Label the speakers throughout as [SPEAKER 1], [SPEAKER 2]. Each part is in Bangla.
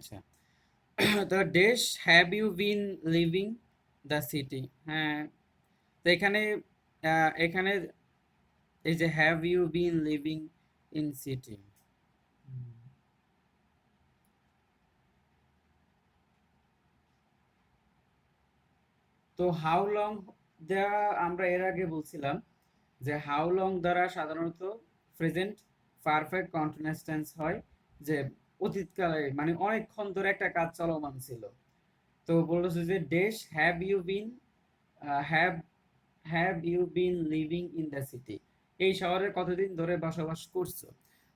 [SPEAKER 1] আচ্ছা, তো dash have you been living the city. হ্যাঁ, তো এখানে এখানে এই যে have you been living in city, তো হাউ লং দ্বারা আমরা এর আগে বলছিলাম যে হাউ লং দ্বারা সাধারণত প্রেজেন্ট পারফেক্ট কন্টিনিউয়াস টেন্স হয়, যে অতীতকালে মানে অনেকক্ষণ ধরে একটা কাজ চলমান ছিল। তো বলতেছে যে dash have you been have have you been living in the city, এই শহরে কতদিন ধরে বসবাস করছো।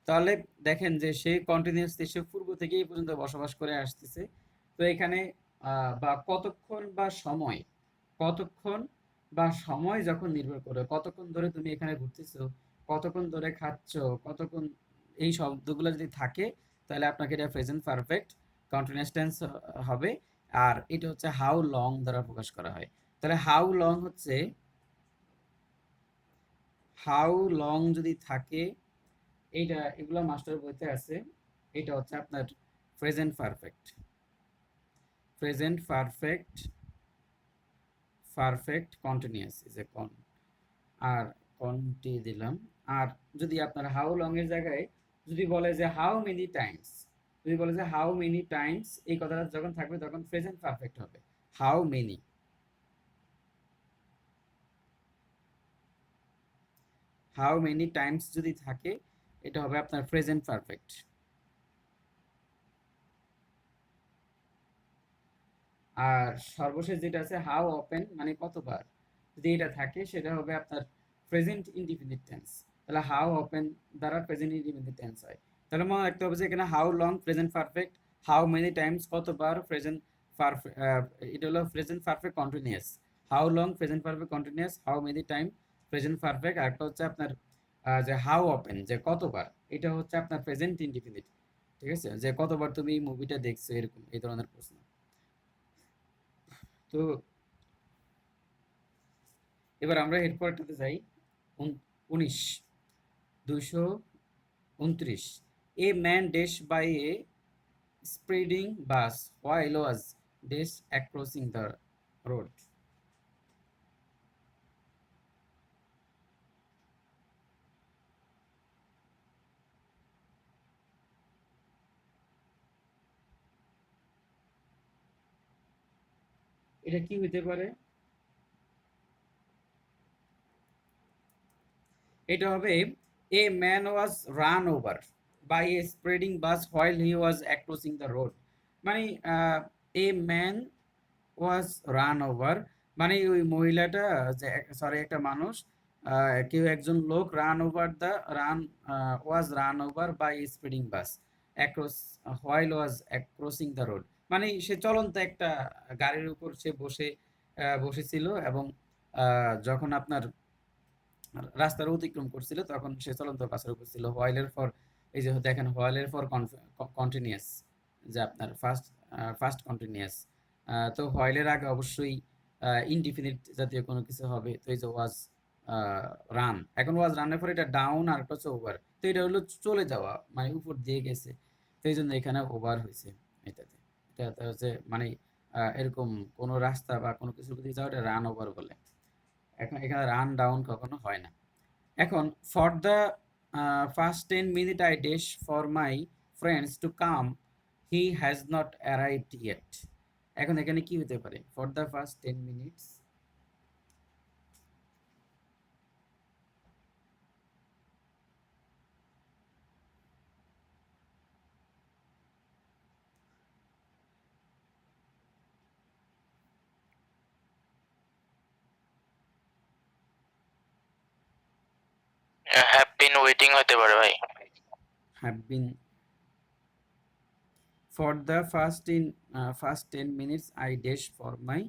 [SPEAKER 1] তাহলে দেখেন যে সে কন্টিনিউয়াসলি সে পূর্ব থেকে এই পর্যন্ত বসবাস করে আসতেছে। তো এখানে বা কতক্ষণ বা সময়, কতক্ষণ বা সময় যখন নির্ভর করে, কতক্ষণ ধরে তুমি এখানে ঘুরতেছো, কতক্ষণ ধরে খাচ্ছ, কতক্ষণ, এই শব্দগুলো যদি থাকে তাহলে আপনাকে এটা প্রেজেন্ট পারফেক্ট কন্টিনিউয়াস টেন্স হবে। আর এটা হচ্ছে হাউ লং দ্বারা প্রকাশ করা হয়। তাহলে হাউ লং হচ্ছে, হাউ লং যদি থাকে, এইটা এগুলো মাস্টার বইতে আছে, এটা হচ্ছে আপনার present perfect, present perfect, perfect continuous is a কন, আর কনটি দিলাম। আর যদি আপনার হাউ লং এর জায়গায় যদি বলে যে হাউ মেনি টাইমস, যদি বলে যে হাউ মেনি টাইমস, এই কথাটা যখন থাকবে তখন প্রেজেন্ট পারফেক্ট হবে। How many, how many Times যদি থাকে এটা হবে আপনার প্রেজেন্ট পারফেক্ট। আর সর্বশেষ যেটা আছে হাউ ওপেন, মানে কতবার, যদি এটা থাকে সেটা হবে আপনার প্রেজেন্ট ইনডিফিনিট টেন্স। তাহলে হাউ ওপেন দ্বারা প্রেজেন্ট ইনডিফিনিট টেন্স হয়। তাহলে মনে রাখতে হবে যে এখানে how long present perfect, how many times কতবার প্রেজেন্ট পারফেক্ট, এটা হলো present perfect continuous. How long present perfect continuous, how many time present perfect. আর একটা হচ্ছে আপনার যে হাউ ওপেন, যে কতবার, এটা হচ্ছে আপনার প্রেজেন্ট ইনডিফিনিট। ঠিক আছে, যে কতবার তুমি মুভিটা দেখছো, এরকম এই ধরনের প্রশ্ন। তো এবার আমরা এরপরটাতে যাই। 19, 229, a man dash by a speeding bus while was dash acrossing the road. এটা কি হইতে পারে? এটা হবে a man was run over by a speeding bus while he was acrossing the road. মানে a man was run over, মানে ওই মহিলাটা, যে সরি একটা মানুষ, কেউ একজন লোক run over the run was run over by speeding bus across while was crossing the road. মানে সে চলন্ত একটা গাড়ির উপর সে বসেছিল, এবং যখন আপনার রাস্তার অতিক্রম করছিল তখন সে চলন্ত বাসের উপর ছিল। হোয়াইলের ফর, এই যে দেখেন হোয়াইলের ফর কন্টিনিউয়াস, যে আপনার ফার্স্ট ফার্স্ট কন্টিনিউয়াস। তো হোয়াইলের আগে অবশ্যই ইনডিফিনিট জাতীয় কোনো কিছু হবে। তো এই যে ওয়াজ রান, এখন ওয়াজ রানের পরে এটা ডাউন আর একটা হচ্ছে ওভার, তো এটা হলো চলে যাওয়া, মানে উপর দিয়ে গেছে। তো এই জন্য এখানে ওভার হয়েছে এটাতে। এটা হচ্ছে মানে এরকম কোনো রাস্তা বা কোনো কিছু দিয়ে যাওয়া এটা রান ওভার বলে। এখন এখানে রান ডাউন কখনো হয় না। এখন for the first 10 minute I dash for my friends to come, he has not arrived yet. এখন এখানে কি হতে পারে? For the first 10 minutes,
[SPEAKER 2] have been waiting হতে পারে ভাই।
[SPEAKER 1] Have been, for the first 10 minutes I dash for my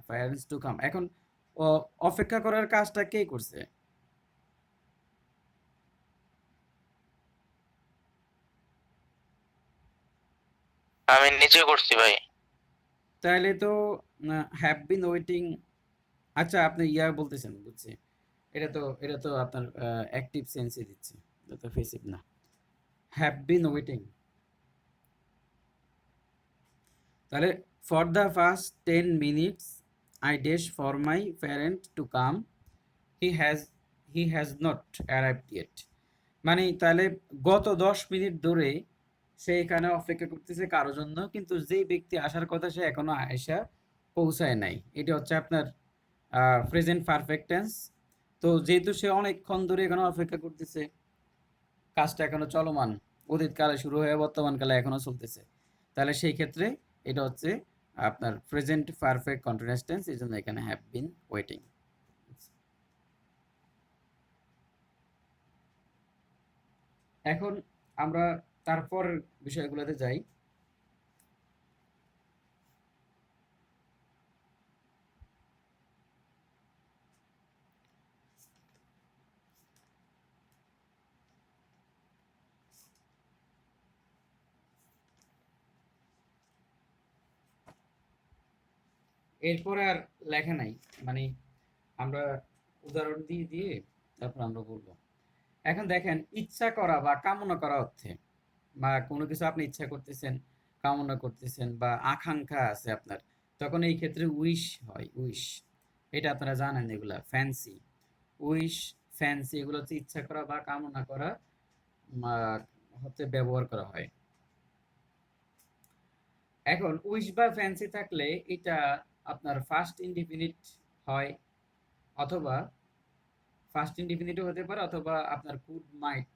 [SPEAKER 1] parents to come. এখন অপেক্ষা করার কাজটা কে করছে?
[SPEAKER 2] আমি নিজে করছি ভাই।
[SPEAKER 1] তাহলে তো হ্যাভ বিন ওয়েটিং, আচ্ছা আপনি ইয়া বলতেছেন, বুঝছি। এটা তো আপনার অ্যাক্টিভ সেন্সে দিচ্ছে, এটা তো ফেসিভ না। হ্যাভ বিন ওয়েটিং, তাহলে for the first 10 minutes I dash for my parent to come, he has he has not arrived yet. মানে তাহলে গত 10 মিনিট ধরে সে এখানে অপেক্ষা করতেছে কারোর জন্য, কিন্তু যেই ব্যক্তি আসার কথা সে এখনো আয়সা পৌঁছায় নাই। এটা হচ্ছে আপনার প্রেজেন্ট পারফেক্ট টেন্স। তো যেহেতু সে অনেকক্ষণ ধরে এখনো অপেক্ষা করতেছে, কাজটা এখনো চলমান, অতীতকালে শুরু হয়ে বর্তমান কালে এখনো চলতেছে, তাহলে সেই ক্ষেত্রে এটা হচ্ছে আপনার প্রেজেন্ট পারফেক্ট কন্টিনিউয়াস টেন্স, এই জন্য এখানে হ্যাভ বিন ওয়েটিং। এখন আমরা তারপর বিষয়গুলোতে যাই। এরপরে আর লেখা নাই, মানে আমরা উদাহরণ দিয়ে দিয়ে তারপর আমরা বলবো। এখন দেখেন, ইচ্ছা করা বা কামনা করা অর্থে, বা কোনো কিছু আপনি ইচ্ছা করতেছেন, কামনা করতেছেন বা আকাঙ্ক্ষা আছে আপনার, তখন এই ক্ষেত্রে উইশ হয়। উইশ, এটা আপনারা জানেন, এগুলা ফ্যান্সি। উইশ, ফ্যান্সি, এগুলো হচ্ছে ইচ্ছা করা বা কামনা করা হতে ব্যবহার করা হয়। এখন উইশ বা ফ্যান্সি থাকলে এটা আপনার ফার্স্ট ইনডিফিনিট হয়, অথবা ফার্স্ট ইনডিফিনিটও হতে পারে, অথবা আপনার কুড মাইট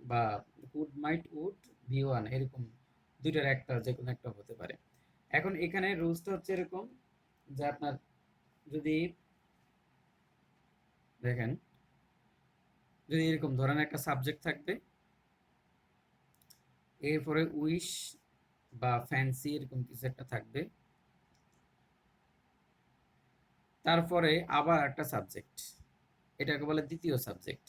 [SPEAKER 1] বা could might would be one, এরকম দুইটার একটা, যে কোনো একটা হতে পারে। এখন এখানে রুলসটা হচ্ছে এরকম যে আপনার যদি দেখেন, যদি এরকম ধরেন একটা সাবজেক্ট থাকবে, এরপরে উইশ বা ফ্যান্সি এরকম কিছু একটা থাকবে, তারপরে আবার একটা সাবজেক্ট, এটাকে বলে দ্বিতীয় সাবজেক্ট।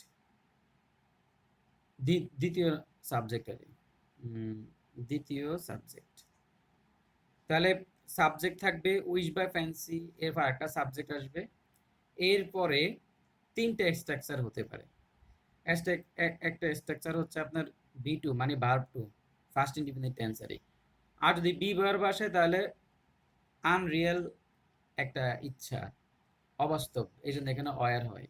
[SPEAKER 1] দ্বিতীয় সাবজেক্ট আর কি। দ্বিতীয় সাবজেক্ট। তাহলে সাবজেক্ট থাকবে উইশ বা ফ্যান্সি, এরপর একটা সাবজেক্ট আসবে, এরপরে তিনটা স্ট্রাকচার হতে পারে। একটা স্ট্রাকচার হচ্ছে আপনার বি টু, মানে ভার্ব টু, ফার্স্ট ইনডিফিনিট টেন্সারে। আর যদি বি ভার্ব আসে তাহলে আনরিয়েল, একটা ইচ্ছা, অবাস্তব, এই জন্য এখানে অয়ার হয়।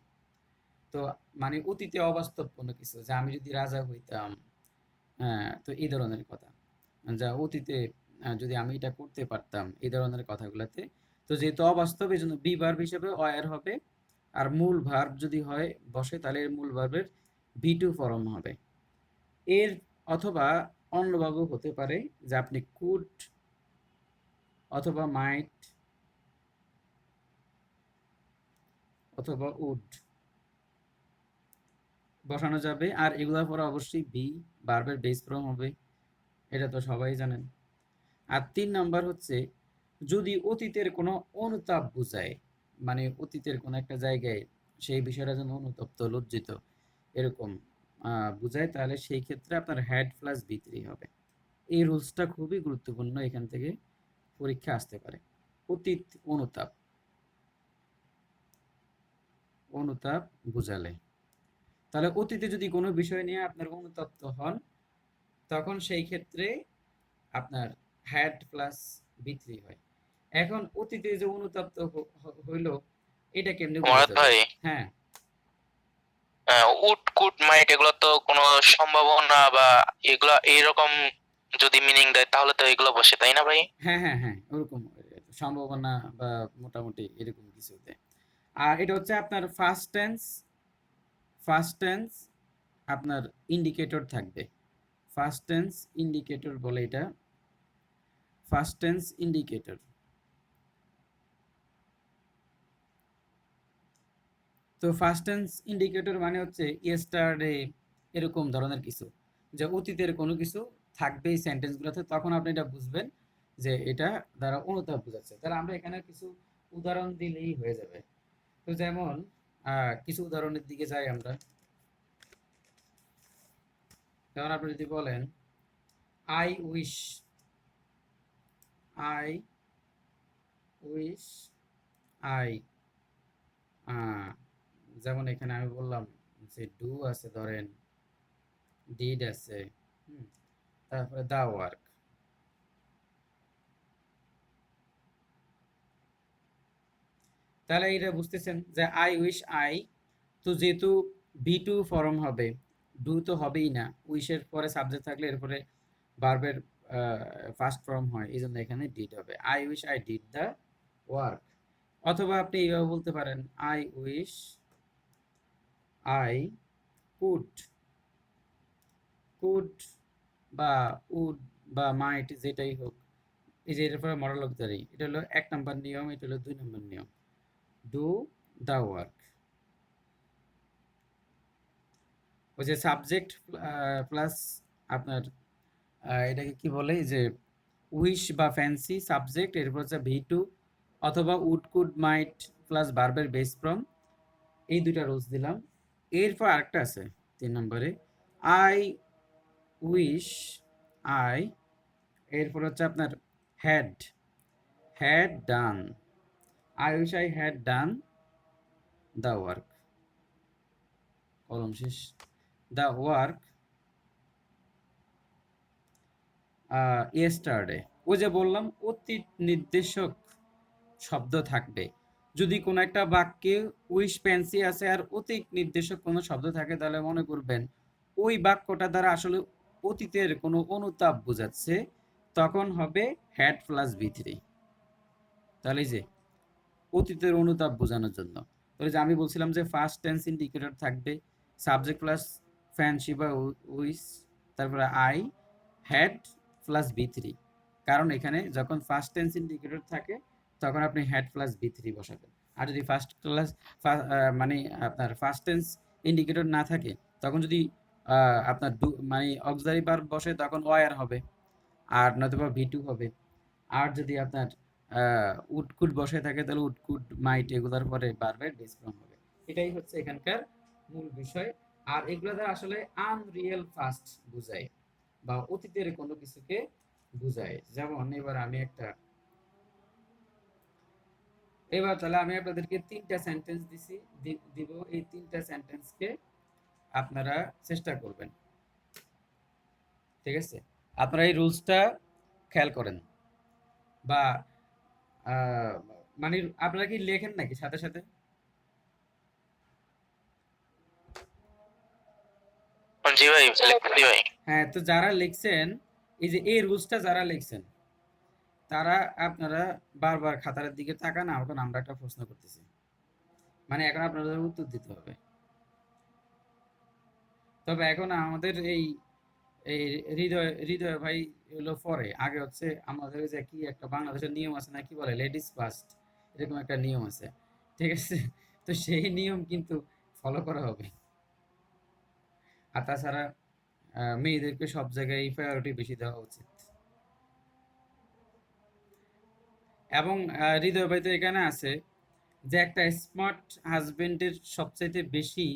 [SPEAKER 1] তো মানে অতীতে অবাস্তব কোনো কিছু, যে আমি যদি রাজা হইতাম, হ্যাঁ, তো এই ধরনের কথা, যা অতীতে যদি আমি এটা করতে পারতাম, এই ধরনের কথাগুলোতে। তো যেহেতু অবাস্তব, এই জন্য বি ভার্ব হিসেবে অয়ার হবে। আর মূল ভার্ব যদি হয় বসে, তাহলে এর মূল ভার্বের বি টু ফর্ম হবে। এর অথবা অন্যভাবেও হতে পারে, যে আপনি কুড অথবা মাইট অথবা উড বসানো যাবে, আর এগুলোর পরে অবশ্যই বি, ভার্বের বেস ফর্ম হবে, এটা তো সবাই জানেন। আর 3 নম্বর হচ্ছে যদি অতীতের কোনো অনুতাপ বোঝায়, মানে অতীতের কোনো একটা জায়গায় সেই বিষয়টা যেন অনুতপ্ত, লজ্জিত, এরকম বোঝায়, তাহলে সেই ক্ষেত্রে আপনার হ্যাড প্লাস বি থ্রি হবে। এই রুলসটা খুবই গুরুত্বপূর্ণ, এখান থেকে পরীক্ষা আসতে পারে। অতীত অনুতাপ, অনুতাপ বোঝালে, তাহলে অতীতে যদি কোনো বিষয় নিয়ে আপনার অনুতপ্ত হন, তখন সেই ক্ষেত্রে আপনার হ্যাড প্লাস বি থ্রি হয়। এখন অতীতে যে অনুতপ্ত হইল, এটা কেমনে বোঝা
[SPEAKER 2] মুরাদ
[SPEAKER 1] যাবে?
[SPEAKER 2] ভাই,
[SPEAKER 1] হ্যাঁ,
[SPEAKER 2] উড কুড মাইট এগুলো তো কোনো সম্ভাবনা বা এগুলা এইরকম যদি মিনিং দেয় তাহলে তো এগুলো বসে, তাই না ভাই?
[SPEAKER 1] হ্যাঁ, হ্যাঁ, হ্যাঁ, ওরকম সম্ভাবনা বা মোটামুটি এরকম কিছুতে। আর এটা হচ্ছে আপনার ফার্স্ট টেন্স। ফার্স্ট টেন্স আপনার ইন্ডিকেটর থাকবে। ফার্স্ট টেন্স ইন্ডিকেটর বলে এটা, ফার্স্ট টেন্স ইন্ডিকেটর। তো ফার্স্ট টেন্স ইন্ডিকেটর মানে হচ্ছে ইয়েস্টারডে, এরকম ধরনের কিছু, যে অতীতের কোনো কিছু থাকবে এই সেন্টেন্সগুলোতে, তখন আপনি এটা বুঝবেন যে এটা দ্বারা অনুতাপ বোঝাচ্ছে। তাহলে আমরা এখানে কিছু উদাহরণ দিলেই হয়ে যাবে। তো যেমন কিছু উদাহরণের দিকে যাই আমরা। যেমন আপনি যদি বলেন I wish, I wish, I, যেমন এখানে আমি বললাম যে ডু আছে, ধরেন ডিড আছে, হুম, তারপরে দা ওয়ার্ক, তাহলে এটা বুঝতেছেন যে আই উইশ আই, তো যেহেতু বি টু ফর্ম হবে, ডু তো হবেই না, উইশের পরে সাবজেক্ট থাকলে এরপরে ভার্বের ফার্স্ট ফর্ম হয়, এই জন্য এখানে ডিড হবে। I wish I did the work. অথবা আপনি এইভাবে বলতে পারেন I wish I could, could বা উড বা মাইট যেটাই হোক, এই যে এটার পরে মডেল অক্সিলারি, এটা হলো 1 নম্বর নিয়ম, এটা হলো 2 নম্বর নিয়ম, ডু দ্য ওয়ার্ক। ওই যে সাবজেক্ট প্লাস আপনার এটাকে কি বলে যে উইশ বা ফ্যান্সি সাবজেক্ট, এরপর হচ্ছে ভি টু অথবা উড কুড মাইট প্লাস ভার্বের বেস ফ্রম, এই দুইটা রুলস দিলাম। এরপর আরেকটা আছে 3 নম্বরে, আই উইশ আই, এরপর হচ্ছে আপনার had, had done, I wish I had done the work, কলম শেষ, দ্য ওয়ার্ক ইয়েস্টারডে। ওই যে বললাম অতীত নির্দেশক শব্দ থাকবে, যদি কোনো একটা বাক্যে উইশ ফ্যান্সি আছে আর অতীত নির্দেশক কোনো শব্দ থাকে, তাহলে মনে করবেন ওই বাক্যটা দ্বারা আসলে অতীতের কোনো অনুতাপ বোঝাচ্ছে, তখন হবে হ্যাড প্লাস বি থ্রি। তাহলে এই যে অতীতের অনুতাপ বোঝানোর জন্য, তাহলে যে আমি বলছিলাম যে ফার্স্ট টেন্স ইন্ডিকেটর থাকবে, সাবজেক্ট প্লাস ফ্যান্সি বা উইশ, তারপরে I had plus B three, কারণ এখানে যখন ফার্স্ট টেন্স ইন্ডিকেটর থাকে তখন আপনি হ্যাড প্লাস বি থ্রি বসাবেন। আর যদি ফার্স্ট ক্লাস মানে আপনার ফার্স্ট টেন্স ইন্ডিকেটর না থাকে, তখন যদি আপনার মানে অক্সিলারি ভার্ব বসে তখন ওয়ার হবে, আর নতুবা ভি টু হবে। আর যদি আপনার উড কুড বসে থাকে তাহলে উড কুড মাইট এগুলোর পরে ভার্বের বেস ফর্ম হবে। এটাই হচ্ছে এখানকার মূল বিষয়। আর এগুলো দ্বারা আসলে আনরিয়েল ফাস্ট বোঝায় বা অতীতের কোনো কিছুকে বোঝায়। যেমন এবার আমি একটা, এবার তাহলে আমি আপনাদেরকে 3টা সেন্টেন্স দিছি, দিব, এই 3টা সেন্টেন্সকে আপনারা চেষ্টা করবেন, ঠিক আছে? আপনারা এই রুলসটা খেয়াল করেন, বা মানে আপনারা কি লেখেন নাকি সাথে সাথে?
[SPEAKER 2] জি ভাই, লিখতেছি ভাই।
[SPEAKER 1] হ্যাঁ, তো যারা লিখছেন, এই যে এই রুলসটা যারা লিখছেন, তারা আপনারা বারবার খাতার দিকে তাকান, এখন আমরা একটা প্রশ্ন করতেছি, মানে এখন আপনাদের উত্তর দিতে হবে। তবে এখন আমাদের এই এই হৃদয় হৃদয় ভাই হলো পরে, আগে হচ্ছে আমাদের ওই যে কি একটা বাংলাদেশের নিয়ম আছে না, কি বলে লেডিস ফার্স্ট, এরকম একটা নিয়ম আছে, ঠিক আছে? তো সেই নিয়ম কিন্তু ফলো করা হবে। আর তাছাড়া মেয়েদেরকে সব জায়গায় প্রায়োরিটি বেশি দেওয়া উচিত। এবং হৃদয় ভাই তো এখানে আছে যে একটা স্মার্ট হাজবেন্ডের সবচাইতে বেশি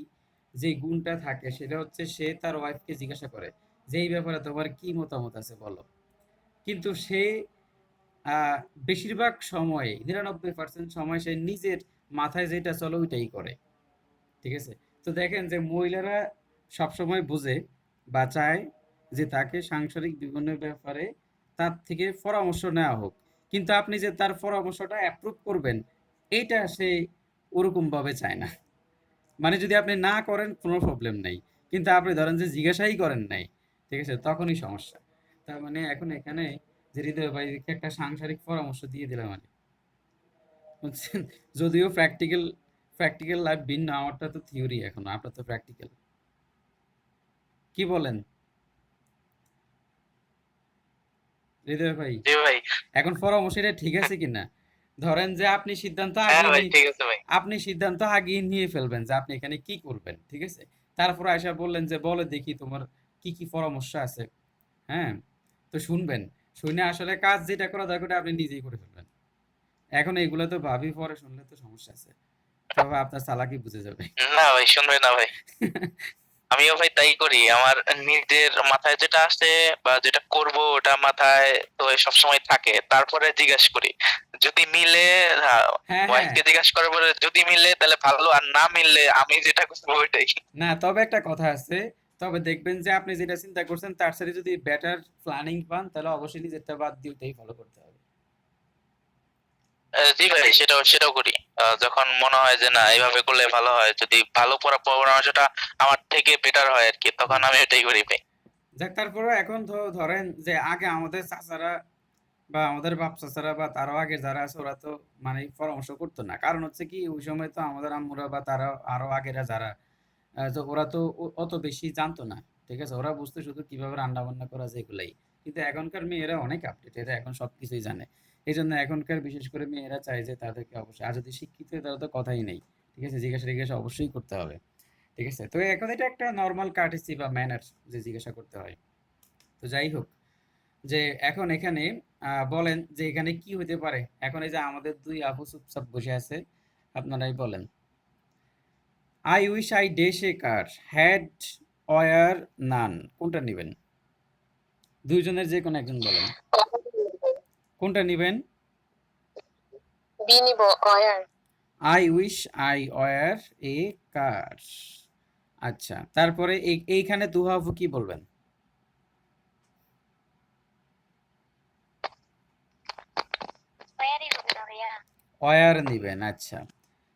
[SPEAKER 1] যে গুণটা থাকে সেটা হচ্ছে সে তার ওয়াইফকে জিজ্ঞাসা করে যে এই ব্যাপারে তোমার কি মতামত আছে বলো, কিন্তু সে আহ, বেশিরভাগ সময় 99% সময় সে নিজের মাথায় যেটা চলে ওইটাই করে, ঠিক আছে? তো দেখেন যে মহিলারা সবসময় বুঝে বা চায় যে তাকে সাংসারিক বিভিন্ন ব্যাপারে তার থেকে পরামর্শ নেওয়া হোক, কিন্তু আপনি যে তার পরামর্শটা অ্যাপ্রুভ করবেন, এইটা সে ওরকম ভাবে চায় না। মানে যদি আপনি না করেন কোনো প্রবলেম নেই, কিন্তু আপনি ধরেন যে জিজ্ঞাসাই করেন নাই, ঠিক আছে, তখনই সমস্যা। তার মানে এখন এখানে যে হৃদয় ভাইকে একটা সাংসারিক পরামর্শ দিয়ে দিলাম মানে, বুঝছেন? যদিও প্র্যাকটিক্যাল প্র্যাকটিক্যাল লাইফ ভিন্ন, আমারটা তো থিওরি, এখন আপনার তো প্র্যাকটিক্যাল, কি বলেন হৃদয় ভাই?
[SPEAKER 2] জি ভাই।
[SPEAKER 1] এখন পরামর্শ এটা ঠিক আছে কিনা? ধরেন যে আপনি সিদ্ধান্ত
[SPEAKER 2] হ্যাঁ
[SPEAKER 1] আগে
[SPEAKER 2] ভাই, ঠিক আছে ভাই।
[SPEAKER 1] আপনি সিদ্ধান্ত আগিয়ে নিয়ে ফেলবেন যে আপনি এখানে কি করবেন, ঠিক আছে? তারপর আয়সা বললেন যে বলে দেখি তোমার কি কি পরামর্শ আছে, হ্যাঁ? তো শুনবেন, শুনে আসলে কাজ যেটা করা দরকার ওটা আপনি নিজেই করে ফেলবেন। এখন এগুলো তো ভাবি পরে শুনলে তো সমস্যা আছে, তবে আপনার চালাকি বুঝে যাবে।
[SPEAKER 2] না ভাই, শুনবে না ভাই। আমিও ভাই তাই করি। আমার নিজের মাথায় যেটা আসে বা যেটা করব ওটা মাথায় তো সবসময় থাকে। তারপরে জিজ্ঞেস করি। যদি মিলে
[SPEAKER 1] হ্যাঁ, হ্যাঁ।
[SPEAKER 2] ওয়াইফকে জিজ্ঞাসা করার পরে যদি মিলে তাহলে ভালো, আর না মিললে আমি যেটা করবো ওইটাই।
[SPEAKER 1] না, তবে একটা কথা আছে, তবে দেখবেন যে আপনি যেটা চিন্তা করছেন তার সাথে যদি বেটার প্ল্যানিং পান, তাহলে অবশ্যই নিজেরটা বাদ দিয়ে ওইটাই ফলো করতে হবে।
[SPEAKER 2] জি ভাই, সেটাও করি। যখন মনে হয় যে না এভাবে করলে ভালো হয়, যদি ভালো পরামর্শটা আমার থেকে বেটার হয় আরকি, তখন আমি ওইটাই করি ভাই।
[SPEAKER 1] যাক, তারপরে এখন তো ধরেন যে আগে আমাদের চাচারা বা আমাদের বাপ চাচারা বা তারও আগে যারা আছে ওরা তো মানে পরামর্শ করতো না, কারণ হচ্ছে কি ওই সময় তো আমাদের আম্মুরা বা তারা আরো আগেরা যারা তো ওরা তো অত বেশি জানতো না। ঠিক আছে, ওরা বুঝতো শুধু কিভাবে রান্না বান্না করা যায় এগুলাই। কিন্তু এখনকার মেয়েরা অনেক আপডেট, এরা এখন সবকিছুই জানে। এই জন্য এখনকার বিশেষ করে মেয়েরা চায় যে তাদেরকে অবশ্যই, আর যদি শিক্ষিত হয় তাহলে তো কথাই নেই। ঠিক আছে, জিজ্ঞাসা জিজ্ঞাসা অবশ্যই করতে হবে। ঠিক আছে, তো এখন এটা একটা নর্মাল কার্টেসি বা ম্যানার যে জিজ্ঞাসা করতে হয়। তো যাই হোক, যে এখন এখানে বলেন যে এখানে কি হতে পারে। এখন এই যে আমাদের দুই আপু চুপচাপ বসে আছে, আপনারাই বলেন। I wish I dash a car had were none, কোনটা নিবেন? দুইজনের যে কোনো একজন বলেন কোনটা নিবেন।
[SPEAKER 3] বি নিব, were.
[SPEAKER 1] I wish I were a car. আচ্ছা, তারপরে এইখানে দুহা আপু কি বলবেন?
[SPEAKER 3] অয়ারই হবে না ভাইয়া।
[SPEAKER 1] অয়ার নিবেন, আচ্ছা।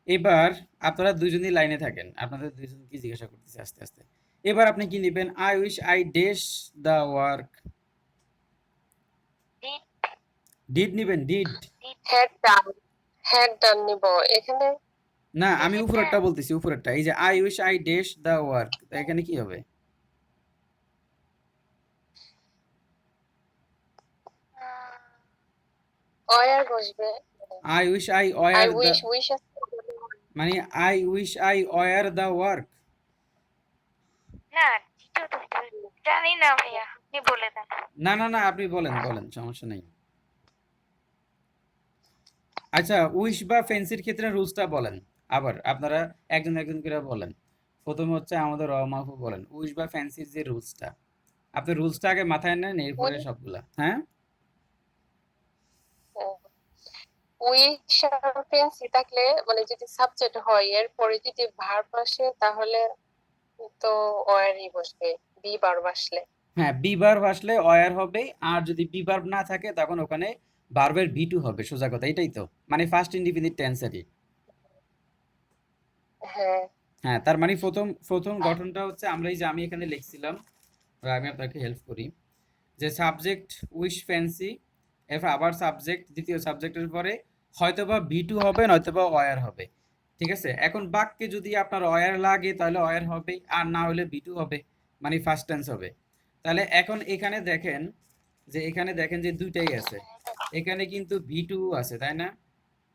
[SPEAKER 1] এবার আপনারা দুজনই লাইনে থাকেন, আপনাদের দুজন কি জিজ্ঞাসা করতেছে আস্তে আস্তে। এবার আপনি কি নিবেন? I wish I dash the work. Did নিবেন? Did?
[SPEAKER 3] Had done, had done নিব এখানে।
[SPEAKER 1] না, আমি উপরেরটা বলতেছি, উপরেরটা। এই যে I wish I dash the work, এখানে কি হবে?
[SPEAKER 3] অয়ার বসবে।
[SPEAKER 1] I wish I
[SPEAKER 3] I
[SPEAKER 1] were the,
[SPEAKER 3] wish, wish
[SPEAKER 1] মানে I wish I were the work.
[SPEAKER 3] না, দ্বিতীয় তো হতে পারে। জানি না ভাইয়া, আপনি বলে দেন।
[SPEAKER 1] না না না, আপনি বলেন বলেন, সমস্যা নেই। আচ্ছা, উইশ বা ফেন্সির ক্ষেত্রে রুলসটা বলেন। আবার আপনারা একজন একজন করে বলেন। প্রথমে হচ্ছে আমাদের রমাফু বলেন উইশ বা ফ্যান্সির যে রুলসটা। আপনি রুলসটা আগে মাথায় নেন, এরপরে সবগুলা। হ্যাঁ,
[SPEAKER 3] উইশ আর ফেন্সি থাকলে মানে যদি সাবজেক্ট হয় এরপরে যদি ভার্ব আসে তাহলে তো অয়ারই বসবে, বি ভার্ব আসলে।
[SPEAKER 1] হ্যাঁ, বি ভার্ব আসলে অয়ার হবে। আর যদি বি ভার্ব না থাকে তখন ওখানে ভার্বের ভি টু হবে, সোজা কথা এটাই তো, মানে ফার্স্ট ইনডিফিনিট টেন্সারই।
[SPEAKER 3] হ্যাঁ,
[SPEAKER 1] হ্যাঁ, তার মানে প্রথম প্রথম গঠনটা হচ্ছে আমরা এই যে আমি এখানে লিখছিলাম, বা আমি আপনাকে হেল্প করি, যে সাবজেক্ট উইশ ফ্যান্সি, এরপর আবার সাবজেক্ট, দ্বিতীয় সাবজেক্টের পরে হয়তোবা ভি টু হবে নয়তোবা অয়ার হবে। ঠিক আছে, এখন বাক্যে যদি আপনার অয়ার লাগে তাহলে অয়ার হবে, আর না হলে ভি টু হবে, মানে ফার্স্ট টেন্স হবে। তাহলে এখন এখানে দেখেন, যে এখানে দেখেন যে দুইটাই আছে, এখানে কিন্তু ভি টু আছে, তাই না?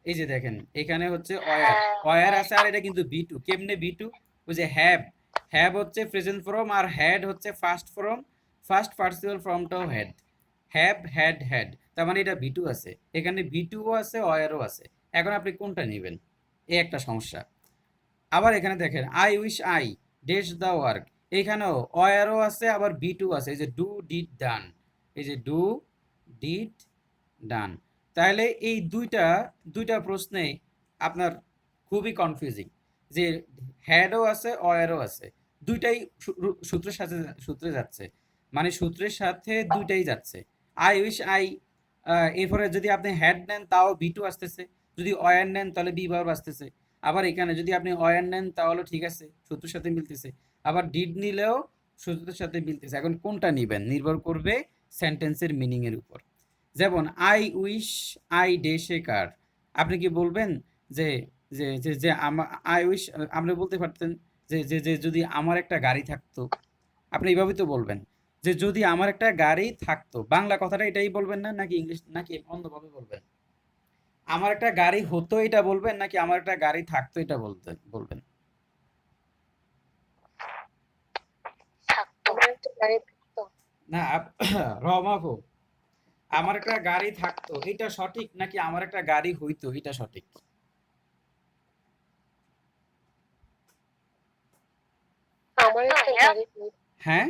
[SPEAKER 1] এই যে দেখেন এখানে হচ্ছে অয়ার, অয়ার আছে, আর এটা কিন্তু ভি টু। কেমনে ভি টু? ওই যে হ্যাভ, হ্যাভ হচ্ছে প্রেজেন্ট ফর্ম, আর হ্যাড হচ্ছে ফার্স্ট ফর্ম, ফার্স্ট পার্টিসিপাল ফর্মটাও হ্যাড। হ্যাভ হ্যাড হ্যাড, তার মানে এটা ভি টু আছে, এখানে ভি টুও আছে অয়ারও আছে। এখন আপনি কোনটা নেবেন, এই একটা সমস্যা। আবার এখানে দেখেন I wish I dash the work, এখানেও অয়ারও আছে আবার ভি টু আছে, এই যে ডু ডিড ডান, এই যে ডু ডিড ডান। তাহলে এই দুইটা দুইটা প্রশ্নে আপনার খুবই কনফিউজিং, যে হ্যাডও আছে অয়ারও আছে, দুইটাই সূত্রের সাথে সূত্রে যাচ্ছে, মানে সূত্রের সাথে দুইটাই যাচ্ছে। আই উইশ আই, এরপরে যদি আপনি হ্যাড নেন তাও বি টু আসতেছে, যদি অয়ার নেন তাহলে বি ভার্ব আসতেছে। আবার এখানে যদি আপনি অয়ার নেন তাহলে ঠিক আছে, সূত্রের সাথে মিলতেছে। আবার ডিড নিলেও সূত্রের সাথে মিলতেছে। এখন কোনটা নিবেন নির্ভর করবে সেন্টেন্সের মিনিং এর উপর। যেমন I wish I dash a কার, আপনি কি বলবেন যে যে যে যে আই উইশ, আপনি বলতে পারতেন যে যে যে যদি আমার একটা গাড়ি থাকতো, আপনি এইভাবেই তো বলবেন, যে যদি আমার একটা গাড়ি থাকতো। বাংলা কথাটা এটাই বলবেন না, নাকি ইংলিশ, নাকি অন্যভাবে বলবেন? আমার একটা গাড়ি হতো এটা বলবেন, নাকি আমার একটা গাড়ি থাকতো এটা বলবেন?
[SPEAKER 3] থাকতো। আমার একটা গাড়ি থাকতো।
[SPEAKER 1] না রমাপু, আমার একটা গাড়ি থাকতো এটা সঠিক, নাকি আমার একটা গাড়ি হইতো এটা সঠিক?
[SPEAKER 3] আমার একটা গাড়ি
[SPEAKER 1] হ্যাঁ,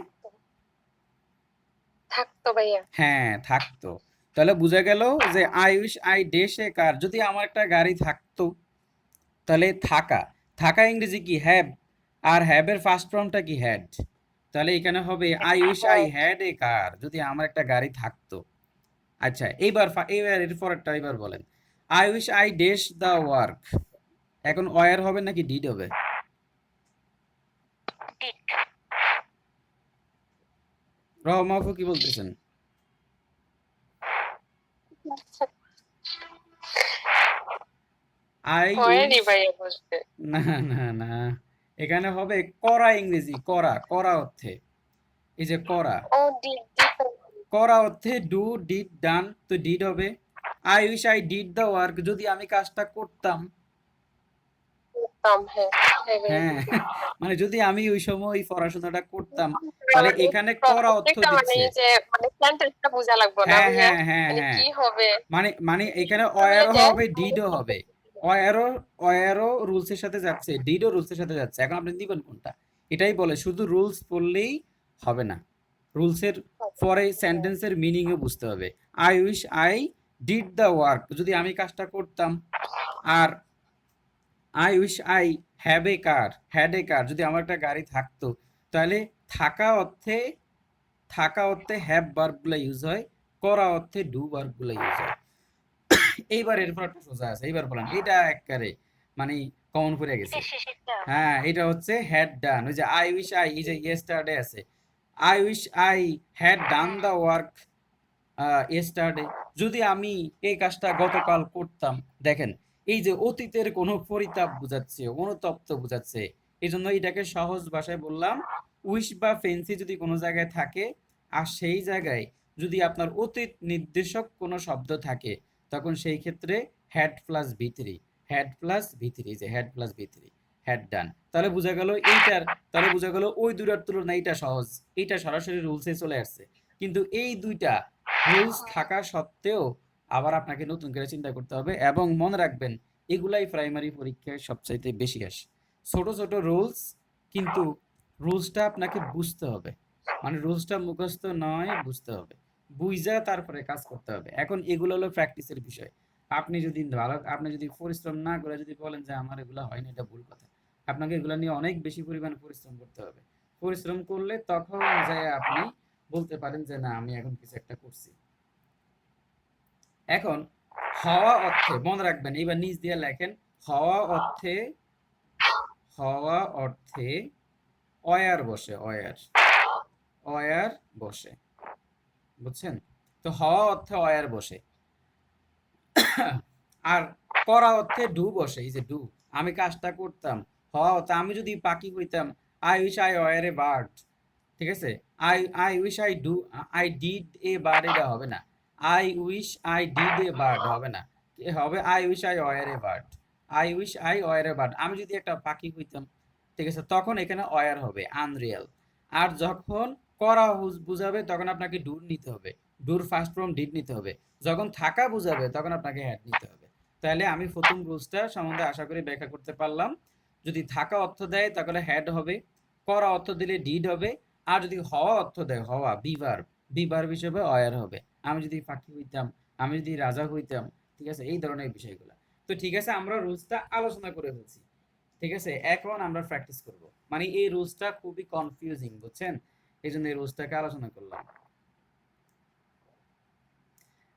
[SPEAKER 3] থাকতো ভাইয়া।
[SPEAKER 1] হ্যাঁ থাকতো। তাহলে বোঝা গেল যে I wish I dash a car, যদি আমার একটা গাড়ি থাকতো, তাহলে থাকা, থাকা ইংরেজি কি হ্যাভ, আর হ্যাভ এর ফার্স্ট ফর্মটা কি হ্যাড। তাহলে এখানে হবে I wish I had a car, যদি আমার একটা গাড়ি থাকতো। আচ্ছা, এইবার এইবার এর পরেরটা এবার বলেন। I wish I dash the work, এখন ওয়ার হবে নাকি ডিড হবে?
[SPEAKER 2] ডিড।
[SPEAKER 1] রহমাফু কি বলতেছেন? আই
[SPEAKER 3] ওয়ারই
[SPEAKER 1] উইশ,
[SPEAKER 3] ভাইয়া বসবে।
[SPEAKER 1] না না না, এখানে হবে করা, ইংরেজি করা, করা অর্থে, এই যে করা,
[SPEAKER 3] ও ডিড
[SPEAKER 1] করা অর্থে ডু, ডিড, ডান, তো ডিড হবে। I wish I did the work, যদি আমি কাজটা করতাম,
[SPEAKER 3] করতাম, হ্যাঁ হ্যাঁ ভাইয়া।
[SPEAKER 1] হ্যাঁ মানে যদি আমি ওই সময় ওই পড়াশোনাটা করতাম, তাহলে
[SPEAKER 3] মানে
[SPEAKER 1] এখানে করা অর্থ
[SPEAKER 3] প্রত্যেকটা মানে
[SPEAKER 1] দিচ্ছে।
[SPEAKER 3] এই যে মানে সেন্টেন্সটা বোঝা লাগবে না
[SPEAKER 1] হ্যাঁ
[SPEAKER 3] ভাইয়া,
[SPEAKER 1] হ্যাঁ হ্যাঁ
[SPEAKER 3] মানে
[SPEAKER 1] হ্যাঁ,
[SPEAKER 3] কি হবে
[SPEAKER 1] মানে মানে এখানে
[SPEAKER 3] হলে
[SPEAKER 1] অয়ারও
[SPEAKER 3] যে
[SPEAKER 1] হবে ডিডও হবে, অয়ারও, অয়ারও রুলসের সাথে যাচ্ছে, ডিডও রুলসের সাথে যাচ্ছে, এখন আপনি দিবেন কোনটা? এটাই বলে, শুধু রুলস পড়লেই হবে না, রুলসের পরে সেন্টেন্সের মিনিংও বুঝতে হবে। I wish I did the work, যদি আমি কাজটা করতাম। আর I wish I have a car, had a car, যদি আমার একটা গাড়ি থাকতো, তাহলে থাকা অর্থে, থাকা অর্থে হ্যাভ ভার্বগুলো ইউজ হয়, করা অর্থে ডু ভার্বগুলো ইউজ হয়। এইবার এরপর একটা সোজা আছে, এইবার বলেন, এটা একবারে মানে কমন পড়ে গেছে। হ্যাঁ, এটা হচ্ছে হ্যাড ডান, ওই যে আই উইশ আই, এই যে ইয়েস্টারডে আছে, I wish I had done the work yesterday, যদি আমি এই কাজটা গতকাল করতাম। দেখেন, এই যে অতীতের কোনো পরিতাপ বোঝাচ্ছে, অনুতপ্ত বোঝাচ্ছে, এই জন্য এটাকে সহজ ভাষায় বললাম, উইশ বা ফেন্সি যদি কোনো জায়গায় থাকে, আর সেই জায়গায় যদি আপনার অতীত নির্দেশক কোনো শব্দ থাকে, তখন সেই ক্ষেত্রে had plus V three, had plus V three, যে had plus V three, had done, তাহলে বোঝা গেল এইটার, তাহলে বোঝা গেল ওই দুটার তুলনায় এইটা সহজ, এইটা সরাসরি রুলসে চলে আসছে। কিন্তু এই দুইটা রুলস থাকা সত্ত্বেও আবার আপনাকে নতুন করে চিন্তা করতে হবে, এবং মনে রাখবেন এগুলাই প্রাইমারি পরীক্ষায় সবচাইতে বেশি আসে, ছোট ছোট রুলস, কিন্তু রুলসটা আপনাকে বুঝতে হবে, মানে রুলসটা মুখস্থ নয়, বুঝতে হবে, বুঝা তারপরে কাজ করতে হবে। এখন এগুলো হলো প্র্যাকটিসের বিষয়, আপনি যদি ভালো, আপনি যদি পরিশ্রম না করে যদি বলেন যে আমার এগুলো হয় না, এটা ভুল কথা, আপনাকে এগুলো নিয়ে অনেক বেশি পরিমাণে পরিশ্রম করতে হবে, পরিশ্রম করলে তখন যায় আপনি বলতে পারেন যে না আমি এখন কিছু একটা করছি। এখন হওয়া অর্থে মনে রাখবেন, এবার নিচ দিয়ে লেখেন, হওয়া অর্থে, হওয়া অর্থে অয়ার বসে, অয়ার, অয়ার বসে, বুঝছেন? তো হওয়া অর্থে অয়ার বসে, আর করা অর্থে ডু বসে, এই যে ডু, আমি কাজটা করতাম, হওয়া অর্থে আমি যদি পাখি হইতাম, I wish I were a bird, ঠিক আছে, I I wish I do, I did a bird, এটা হবে না, I wish I did a bird হবে না, কি হবে, I wish I were a bird, I wish I were a bird, আমি যদি একটা পাখি হইতাম, ঠিক আছে, তখন এখানে ওয়ার হবে, আনরিয়াল। আর যখন করা বুঝাবে তখন আপনাকে ডুর নিতে হবে, ডুর ফার্স্ট ফর্ম ডিড নিতে হবে, যখন থাকা বুঝাবে তখন আপনাকে হ্যাড নিতে হবে। তাহলে আমি প্রথম রুলসটা সম্বন্ধে আশা করি ব্যাখ্যা করতে পারলাম, যদি থাকা অর্থ দেয় তাহলে হ্যাড হবে, করা অর্থ দিলে ডিড হবে, আর যদি হওয়া অর্থ দেয়, হওয়া বিভার্ব, বিভার্ব হিসেবে অয়ার হবে, আমি যদি পাখি হইতাম, আমি যদি রাজা হইতাম, ঠিক আছে, এই ধরনের বিষয়গুলো। তো ঠিক আছে, আমরা রুলসটা আলোচনা করে ফেলছি, ঠিক আছে, এখন আমরা প্র্যাকটিস করব, মানে এই রুলসটা খুবই কনফিউজিং, বুঝছেন, এই জন্য এই রুলসটাকে আলোচনা করলাম।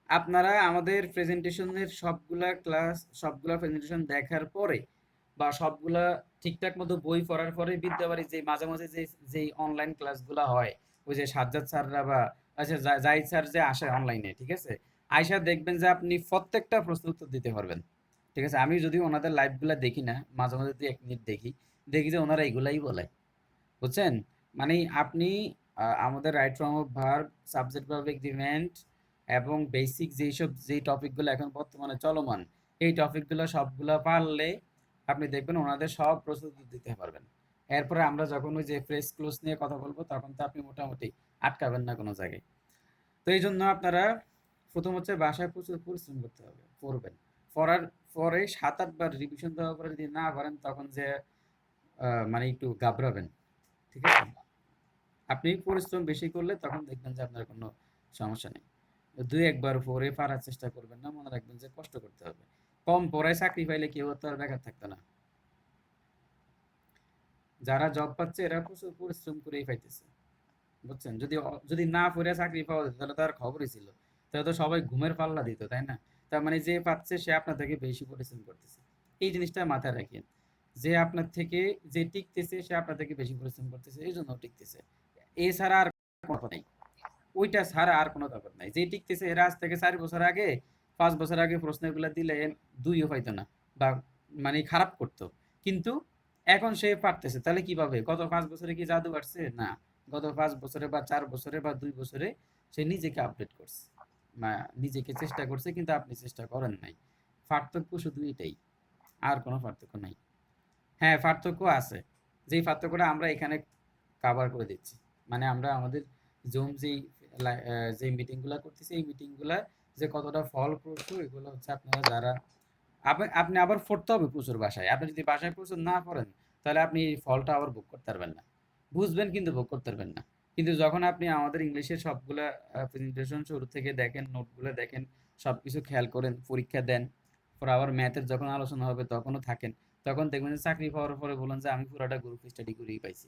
[SPEAKER 1] আপনারা আমাদের প্রেজেন্টেশনের সবগুলা ক্লাস, সবগুলা প্রেজেন্টেশন দেখার পরে, বা সবগুলা ঠিকঠাক মতো বই পড়ার পরে বিদ্যাবাড়ি যে মাঝে মাঝে যে যে অনলাইন ক্লাসগুলা হয়, ওই যে সাজ্জাদ স্যাররা বা আচ্ছা জাহিদ স্যার যে আসে অনলাইনে, ঠিক আছে, আয়সা দেখবেন যে আপনি প্রত্যেকটা প্রশ্ন উত্তর দিতে পারবেন, ঠিক আছে, আমি যদিও ওনাদের লাইভগুলা দেখি না, মাঝে মাঝে 2-1 মিনিট দেখি, দেখি যে ওনারা এগুলাই বলে, বুঝছেন, মানে আপনি আমাদের right form of verb, subject verb agreement এবং বেসিক যেই টপিকগুলো এখন বর্তমানে চলমান, এই টপিকগুলো সবগুলো পারলে আপনি দেখবেন ওনাদের সব প্রস্তুতি দিতে পারবেন। এরপরে আমরা যখন ওই যে ফ্রেশ ক্লোজ নিয়ে কথা বলবো, তখন তো আপনি মোটামুটি আটকাবেন না কোনো জায়গায়। তো এই জন্য আপনারা প্রথম হচ্ছে বাসায় প্রচুর পরিশ্রম করতে হবে, পড়বেন, পড়ার পরে 7-8 বার রিভিশন দেওয়ার পরে যদি না পারেন, তখন যে মানে একটু ঘাবড়াবেন, ঠিক আছে, আপনি পরিশ্রম বেশি করলে তখন দেখবেন যে আপনার কোনো সমস্যা নেই। 2-1 বার পরে পারার চেষ্টা করবেন না, মনে রাখবেন যে কষ্ট করতে হবে, কম পড়ায় চাকরি পাইলে কেউ তো আর বেকার থাকতো না, যারা জব পাচ্ছে এরা প্রচুর পরিশ্রম করেই পাইতেছে, বুঝছেন, যদি যদি না পড়ে চাকরি পাওয়া যেত তাহলে তো আর খবরই ছিল, তাহলে তো সবাই ঘুমের পাল্লা দিত, তাই না? তার মানে যে পাচ্ছে সে আপনার থেকে বেশি পরিশ্রম করতেছে। এই জিনিসটা মাথায় রাখেন যে আপনার থেকে যে টিকতেছে সে আপনার থেকে বেশি পরিশ্রম করতেছে, এই জন্য টিকতেছে। এছাড়া আর কোনো কথা নেই, ওইটা ছাড়া আর কোনো ব্যাপার নাই। যে টিকতেছে এরা আজ থেকে 4 বছর আগে, 5 বছর আগে প্রশ্নগুলো দিলে দুইও পাইতো না, বা মানে খারাপ করতো, কিন্তু এখন সে পারতেছে। তাহলে কিভাবে? গত 5 বছরে কি জাদু আসছে? না। গত 5 বছরে বা 4 বছরে বা 2 বছরে সে নিজেকে আপডেট করছে, বা নিজেকে চেষ্টা করছে, কিন্তু আপনি চেষ্টা করেন নাই। পার্থক্য শুধু এটাই, আর কোনো পার্থক্য নাই। হ্যাঁ, পার্থক্য আছে। যেই পার্থক্যটা আমরা এখানে কাভার করে দিচ্ছি, মানে আমরা আমাদের জুম যেই মিটিংগুলা করতেছি, এই মিটিংগুলা যে কতটা ফলপ্রসূ এগুলো হচ্ছে আপনারা যারা আপনি আবার পড়তে হবে প্রচুর বাসায়। আপনি যদি বাসায় প্রচুর না পড়েন তাহলে আপনি এই ফলটা আবার ভোগ করতে পারবেন না। বুঝবেন কিন্তু ভোগ করতে পারবেন না। কিন্তু যখন আপনি আমাদের ইংলিশের সবগুলা প্রেজেন্টেশন শুরু থেকে দেখেন, নোটগুলো দেখেন, সবকিছু খেয়াল করেন, পরীক্ষা দেন, পর আবার ম্যাথের যখন আলোচনা হবে তখনও থাকেন, তখন দেখবেন যে চাকরি পাওয়ার পরে বলেন যে আমি পুরোটা গ্রুপ স্টাডি করেই পাইছি।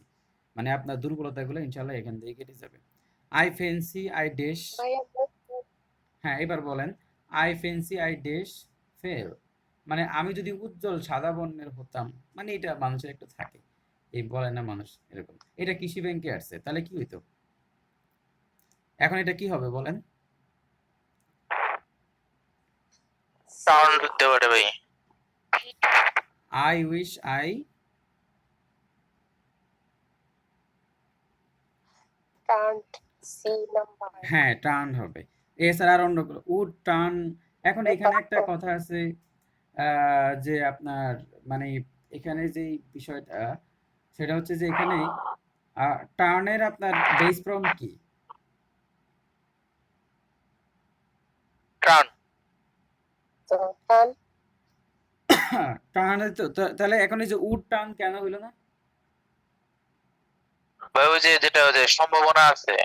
[SPEAKER 1] মানে আপনার দুর্বলতাগুলো ইনশাল্লাহ এখান থেকে কেটে যাবে। I fancy I dash.
[SPEAKER 3] ভাইয়া
[SPEAKER 1] হ্যাঁ, এবার বলেন। I fancy I dash fail. মানে আমি যদি উজ্জ্বল সাদা বর্ণের হতাম, মানে এটা মানুষের একটু থাকে, এই বলে না মানুষ এরকম। এটা কৃষি ব্যাংকে আসছে, তাহলে কি হইতো? এখন এটা কি হবে বলেন?
[SPEAKER 2] সাউন্ড হতে পারে ভাই।
[SPEAKER 1] I wish I.
[SPEAKER 3] can't see number.
[SPEAKER 1] হ্যাঁ, টার্ন হবে। এছাড়া আর অন্য উড টার্ন। এখন এখানে একটা কথা আছে, যে আপনার মানে এখানে যে বিষয়টা, সেটা হচ্ছে যে এখানে টার্নের আপনার বেস ফর্ম কি?
[SPEAKER 2] টার্ন।
[SPEAKER 3] So turn
[SPEAKER 1] টার্ন তো তাহলে এখন এই যে উড টার্ন কেন হইলো না?
[SPEAKER 2] ভাই ওই যে যেটা ওই যে সম্ভাবনা আছে,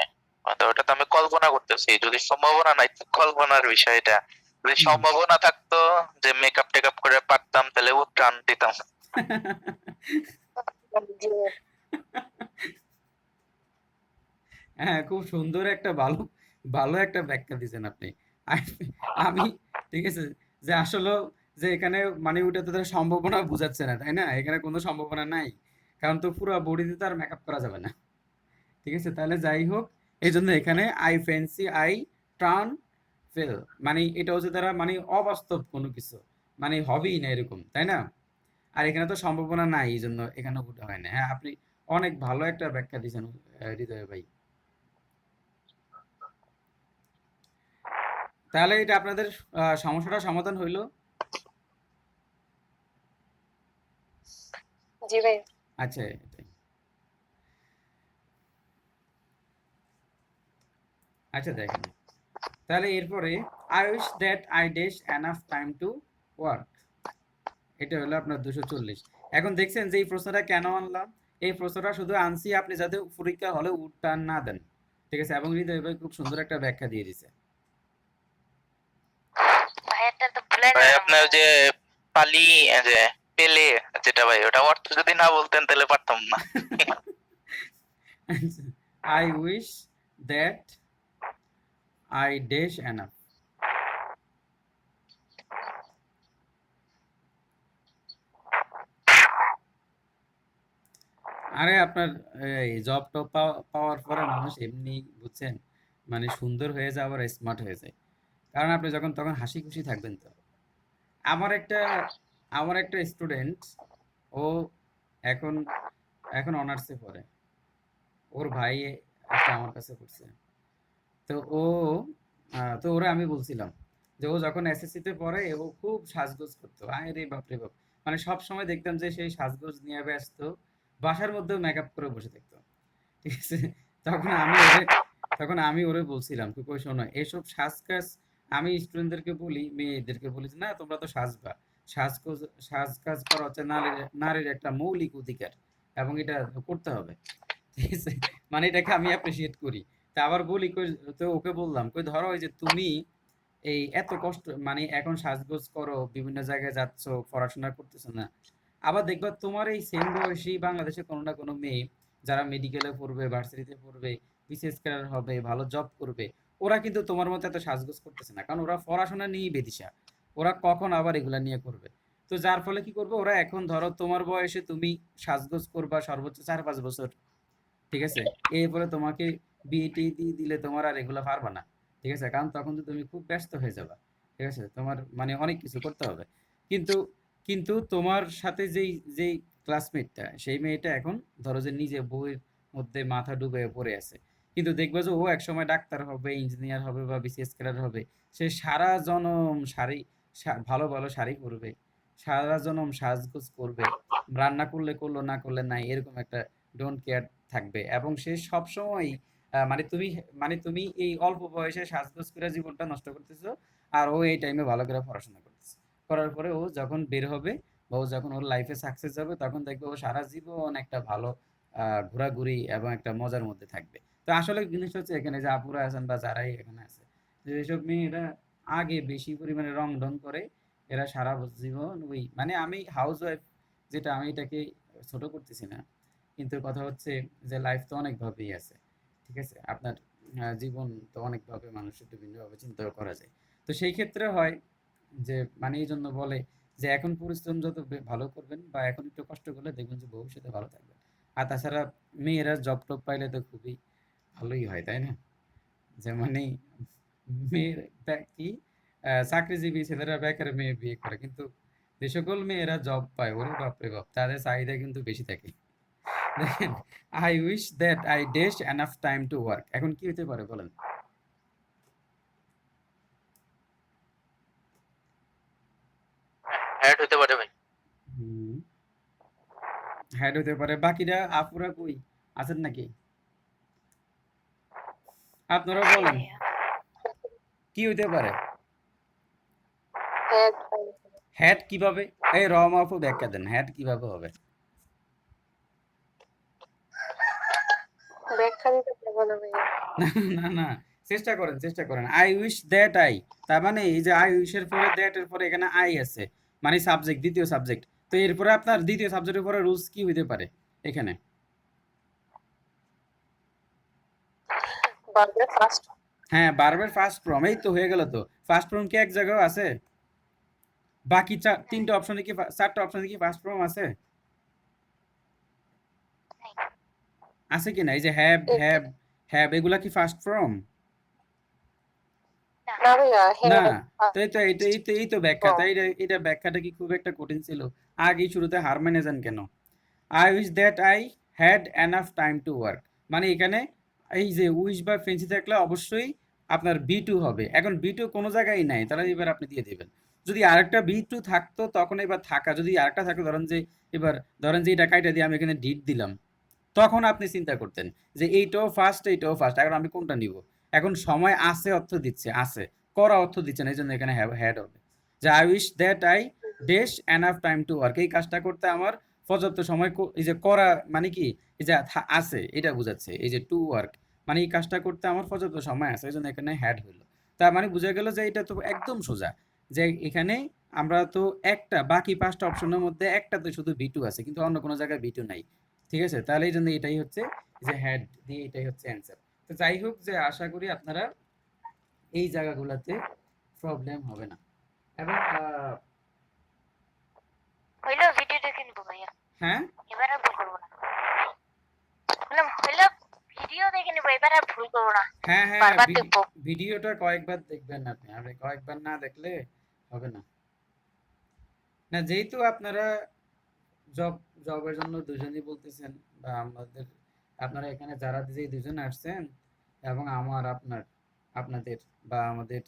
[SPEAKER 2] তো ওটা তো আমি কল্পনা করতেছি। যদি সম্ভাবনা নাই তো কল্পনার বিষয়টা, যদি
[SPEAKER 1] হুম।
[SPEAKER 2] সম্ভাবনা থাকতো যে মেকআপ টেকআপ করে পারতাম তাহলে ও টান দিতাম।
[SPEAKER 3] zero.
[SPEAKER 1] হ্যাঁ, খুব সুন্দর একটা ভালো ভালো একটা ব্যাখ্যা দিয়েছেন আপনি। আমি ঠিক আছে, যে আসলে যে এখানে মানে ওটা তো তার সম্ভাবনা বোঝাচ্ছে না, তাই না? এখানে কোনো সম্ভাবনা নাই, কারণ তো পুরো বডিতে তো আর মেকআপ করা যাবে না। ঠিক আছে, তাহলে যাই হোক, এই জন্য এখানে I fancy I turn fail, মানে এটা হচ্ছে তারা মানে অবাস্তব কোনো কিছু, মানে হবেই না এরকম, তাই না? আর এখানে তো সম্ভাবনা নাই, এই জন্য এখানে ওটা হয় না। হ্যাঁ, আপনি অনেক ভালো একটা ব্যাখ্যা দিয়েছেন হৃদয় ভাই। তাহলে এটা আপনাদের সমস্যাটা সমাধান হইলো?
[SPEAKER 3] জি ভাইয়া।
[SPEAKER 1] আচ্ছা, এটাই। আচ্ছা, দেখেন, তাহলে এরপরে I wish that I dash enough time to work, এটা হলো আপনার 240। এখন দেখছেন যে এই প্রশ্নটা কেন আনলাম? এই প্রশ্নটা শুধু আনছি আপনি যাতে পরীক্ষা হলে উত্তর না দেন। ঠিক আছে, এবং হৃদয় ভাই খুব সুন্দর একটা ব্যাখ্যা দিয়ে দিছে।
[SPEAKER 2] ভাই আপনার ওই যে পালি যে পেলে যেটা ভাই, ওটা অর্থ যদি না বলতেন তাহলে পারতাম না।
[SPEAKER 1] I wish that I dash enough. আরে আপনার এই জব টপ পাওয়ার পরে মানুষ এমনি বুঝছেন, মানে সুন্দর হয়ে যায় আবার স্মার্ট হয়ে যায়, কারণ আপনি যখন তখন হাসি খুশি থাকবেন তো। আমার একটা আমার একটা স্টুডেন্ট, ও এখন এখন অনার্সে পড়ে, ওর ভাই একটা আমার কাছে পড়ছে। তো ও তো ওরা আমি বলছিলাম যে ও যখন এসএসসি তে পড়ে ও খুব সাজগোজ করতো, আয় রে বাপ রে বাপ, মানে সব সময় দেখতাম যে সেই সাজগোজ নিয়ে ব্যস্ত, বাসার মধ্যেও মেকআপ করে বসে থাকতো। ঠিক আছে, তখন আমি ওরে তখন আমি ওরে বলছিলাম, তুই কই শোনো এসব সাজকাজ, আমি স্টুডেন্টদেরকে বলি, মেয়েদেরকে বলি যে, না তোমরা তো সাজবা, সাজগোজ সাজকাজ করা হচ্ছে নারীর নারীর একটা মৌলিক অধিকার, এবং এটা করতে হবে। ঠিক আছে, মানে এটাকে আমি অ্যাপ্রিসিয়েট করি। তা আবার বলি কই, তো ওকে বললাম কই ধরো ওই যে তুমি এই এত কষ্ট মানে এখন সাজগোজ করো, বিভিন্ন জায়গায় যাচ্ছ, পড়াশোনা করতেছো না, আবার দেখবা তোমার এই সেম বয়সী বাংলাদেশে কোনো না কোনো মেয়ে যারা মেডিকেলে পড়বে, ভার্সিটিতে পড়বে, বিসিএস ক্যাডার হবে, ভালো জব করবে, ওরা কিন্তু তোমার মতো এত সাজগোজ করতেছে না, কারণ ওরা পড়াশোনা নিয়েই বেদিশা। ওরা কখন আবার এগুলা নিয়ে করবে? তো যার ফলে কি করবে, ওরা এখন ধরো তোমার বয়সে তুমি সাজগোজ করবা সর্বোচ্চ 4-5 বছর, ঠিক আছে? এরপরে তোমাকে বিয়ে টিয়ে দিয়ে দিলে তোমার আর এগুলো পারবা না, ঠিক আছে? কারণ তখন তো তুমি খুব ব্যস্ত হয়ে যাবা, ঠিক আছে? তোমার মানে অনেক কিছু করতে হবে। কিন্তু কিন্তু তোমার সাথে যেই ক্লাসমেটটা, সেই মেয়েটা এখন ধরো যে নিজে বইয়ের মধ্যে মাথা ডুবে পড়ে আছে, কিন্তু দেখবে যে ও একসময় ডাক্তার হবে, ইঞ্জিনিয়ার হবে বা বিসিএস ক্যাডার হবে। সে সারা জনম ভালো ভালো শাড়ি পরবে, সারা জনম সাজগোজ করবে, রান্না করলে করলো, না করলে নাই, এরকম একটা ডোন্ট কেয়ার থাকবে। এবং সে সবসময় মানে তুমি এই অল্প বয়সে সাজগোজ করে জীবনটা নষ্ট করতেছো, আর ও এই টাইমে ভালো করে পড়াশোনা করতেছে। করার পরে ও যখন বের হবে বা ও যখন ওর লাইফে সাকসেস হবে, তখন দেখবে ও সারা জীবন একটা ভালো ঘোরাঘুরি এবং একটা মজার মধ্যে থাকবে। তো আসলে জিনিস হচ্ছে এখানে যে আপুরা আছেন বা যারাই এখানে আছে, যে যেসব মেয়েরা আগে বেশি পরিমাণে রং ঢং করে, এরা সারা জীবন ওই মানে আমি হাউস ওয়াইফ, যেটা আমি এটাকে ছোট করতেছি না, কিন্তু কথা হচ্ছে যে লাইফ তো অনেকভাবেই আছে, ঠিক আছে? আপনার জীবন তো অনেকভাবে মানুষের বিভিন্নভাবে চিন্তা করা যায়। তো সেই ক্ষেত্রে হয় যে মানে এই জন্য বলে যে এখন পরিশ্রম যত ভালো করবেন বা এখন একটু কষ্ট করলে দেখবেন যে ভবিষ্যতে ভালো থাকবেন। আর তাছাড়া মেয়েরা জব টব পাইলে তো খুবই ভালোই হয়, তাই না? যে মানে মেয়ের কি চাকরিজীবী ছেলেরা বেকার মেয়ে বিয়ে করে, কিন্তু যে সকল মেয়েরা জব পায়, ওরে বাপরে বাপ, তাদের চাহিদা কিন্তু বেশি থাকে। দেখেন, I wish that I dash enough time to work, এখন কি হতে পারে বলেন?
[SPEAKER 2] হ্যাড হতে পারে ভাই।
[SPEAKER 1] হুম, হ্যাড হতে পারে। বাকিরা আপুরা কই আছেন নাকি? আপনারা
[SPEAKER 4] জি
[SPEAKER 1] বলেন,
[SPEAKER 4] ভাইয়া।
[SPEAKER 1] কি হইতে পারে?
[SPEAKER 3] হ্যাঁ,
[SPEAKER 1] হ্যাড কিভাবে? এই রমা আপু ব্যাখ্যা দেন, হ্যাড কিভাবে হবে?
[SPEAKER 3] ব্যাখ্যা দিতে পারবো না ভাইয়া।
[SPEAKER 1] না, না, না, চেষ্টা করেন, চেষ্টা করেন। আই উইশ দ্যাট আই, তার মানে এই যে আই উইশ এর পরে দ্যাট এর পরে এখানে আই আছে, মানে সাবজেক্ট, দ্বিতীয় সাবজেক্ট। তো এরপরে আপনার দ্বিতীয় সাবজেক্টের পরে রুলস কি হইতে পারে এখানে?
[SPEAKER 3] বারবার ফার্স্ট।
[SPEAKER 1] হ্যাঁ, ভার্বের ফার্স্ট ফর্ম, এই তো হয়ে গেল তো। ফার্স্ট ফর্ম কি এক জায়গায় আছে? বাকি তিনটা অপশনে কি চারটা অপশনে কি ফার্স্ট ফর্ম আছে? আছে কি না? এই যে হ্যাভ, হ্যাভ, হ্যাভ, এগুলা কি ফার্স্ট ফর্ম?
[SPEAKER 3] না ভাইয়া,
[SPEAKER 1] না।
[SPEAKER 3] হ্যাঁ
[SPEAKER 1] তো এই তো এই তো ব্যাখ্যা। তাই এটা ব্যাখ্যাটা কি খুব একটা কঠিন ছিল? আগেই শুরুতে হার মেনে যান কেন? I wish that I had enough time to work, মানে এখানে এই যে উইশ বা ফেন্সি থাকলে অবশ্যই আপনার বি টু হবে। এখন বি টু কোনো জায়গায় নাই, তাহলে এবার আপনি দিয়ে দেবেন। যদি আরেকটা বি টু থাকতো তখন এবার থাকা, যদি আরেকটা থাকতো, ধরেন যে এটা কাইটা দিয়ে আমি এখানে ডিড দিলাম, তখন আপনি চিন্তা করতেন যে এইটাও ফার্স্ট, এখন আমি কোনটা নিব? এখন সময় আছে অর্থ দিচ্ছে, আছে করা অর্থ দিচ্ছে না, এই জন্য এখানে হ্যাড হবে। যে I wish that I dash enough time to work, এই কাজটা করতে আমার পর্যাপ্ত সময়, এই যে করা মানে কি, এই যে আছে এটা বোঝাচ্ছে, এই যে টু ওয়ার্ক মানে এই কাজটা করতে আমার পর্যাপ্ত সময় আছে, এই জন্য এখানে হ্যাড হইলো। তার মানে বোঝা গেল যে এটা তো একদম সোজা, যে এখানে আমরা তো একটা বাকি পাঁচটা অপশনের মধ্যে একটাতে শুধু বি টু আছে, কিন্তু অন্য কোনো জায়গায় বি টু নাই, ঠিক আছে? তাহলে এই জন্য এটাই হচ্ছে যে হ্যাড দিয়ে এটাই হচ্ছে অ্যান্সার। তো যাই হোক, যে আশা করি আপনারা এই জায়গাগুলোতে প্রবলেম হবে না। এবং
[SPEAKER 4] হইলো ভিডিও দেখে নিবো ভাইয়া,
[SPEAKER 1] হ্যাঁ,
[SPEAKER 4] এবার আর ভুল করবো না। বললাম হইলো ভিডিও দেখে নিবো, এবার আর ভুল করবো না,
[SPEAKER 1] হ্যাঁ, হ্যাঁ,
[SPEAKER 4] বারবার দেখবো।
[SPEAKER 1] ভিডিওটা কয়েকবার দেখবেন আপনি, আর কয়েকবার না দেখলে হবে না। না, যেহেতু আপনারা জব জবের জন্য দুজনই বলতেছেন, বা আপনারা এখানে যারা যে দুজন আসছেন, এবং আপনাদের বা আমাদের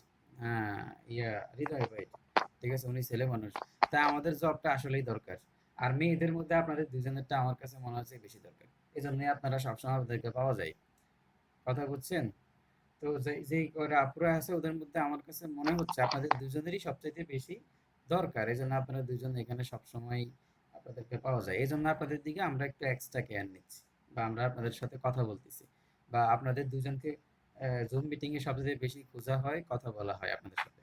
[SPEAKER 1] হৃদয় ভাই, ঠিক আছে, উনি ছেলে মানুষ, তা আমাদের জবটা আসলেই দরকার। আর মেয়েদের মধ্যে আপনাদের দুজনেরটা আমার কাছে মনে হচ্ছে বেশি দরকার, এই জন্যই আপনারা সবসময় ওদেরকে পাওয়া যায়। কথা বুঝছেন? তো যেই কয়টা আপুরা আছে ওদের মধ্যে আমার কাছে মনে হচ্ছে আপনাদের দুজনেরই সবচাইতে বেশি দরকার, এই জন্য আপনারা দুজন এখানে সবসময় আপনাদেরকে পাওয়া যায়, এই জন্য আপনাদের দিকে আমরা একটু এক্সট্রা কেয়ার নিচ্ছি, বা আমরা আপনাদের সাথে কথা বলতেছি, বা আপনাদের দুজনকে জুম মিটিং এ সবচেয়ে বেশি খোঁজা হয়, কথা বলা হয় আপনাদের সাথে,